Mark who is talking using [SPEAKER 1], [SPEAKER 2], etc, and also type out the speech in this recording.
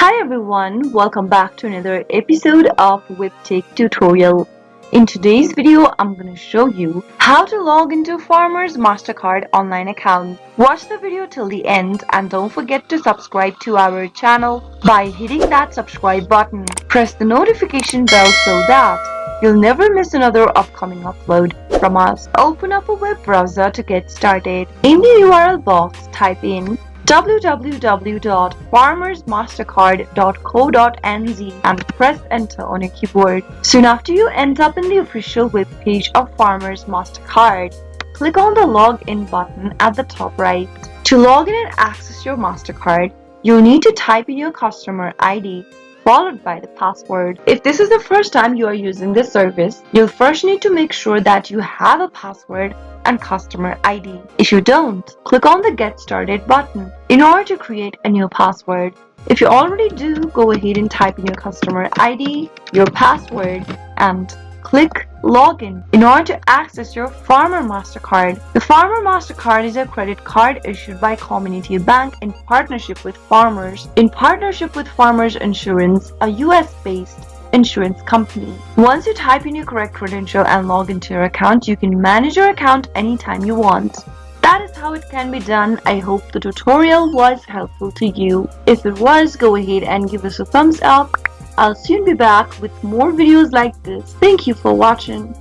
[SPEAKER 1] Hi everyone, welcome back to another episode of Webtech Tutorial. In today's video, I'm going to show you how to log into Farmers Mastercard online account. Watch the video till the end and don't forget to subscribe to our channel by hitting that subscribe button. Press the notification bell so that you'll never miss another upcoming upload from us. Open up a web browser to get started. In the URL box, type in www.farmersmastercard.co.nz and press enter on your keyboard. Soon after you end up in the official web page of Farmers Mastercard, click on the login button at the top right. To log in and access your Mastercard, you'll need to type in your customer ID followed by the password. If this is the first time you are using this service, you'll first need to make sure that you have a password and customer ID. If you don't, click on the Get Started button in order to create a new password. If you already do, go ahead and type in your customer ID, your password, and click Login in order to access your Farmer Mastercard. The Farmer Mastercard is a credit card issued by Community Bank in partnership with Farmers. In partnership with Farmers Insurance, a US-based insurance company. Once you type in your correct credential and log into your account, you can manage your account anytime you want. That is how it can be done. I hope the tutorial was helpful to you. If it was, go ahead and give us a thumbs up. I'll soon be back with more videos like this. Thank you for watching.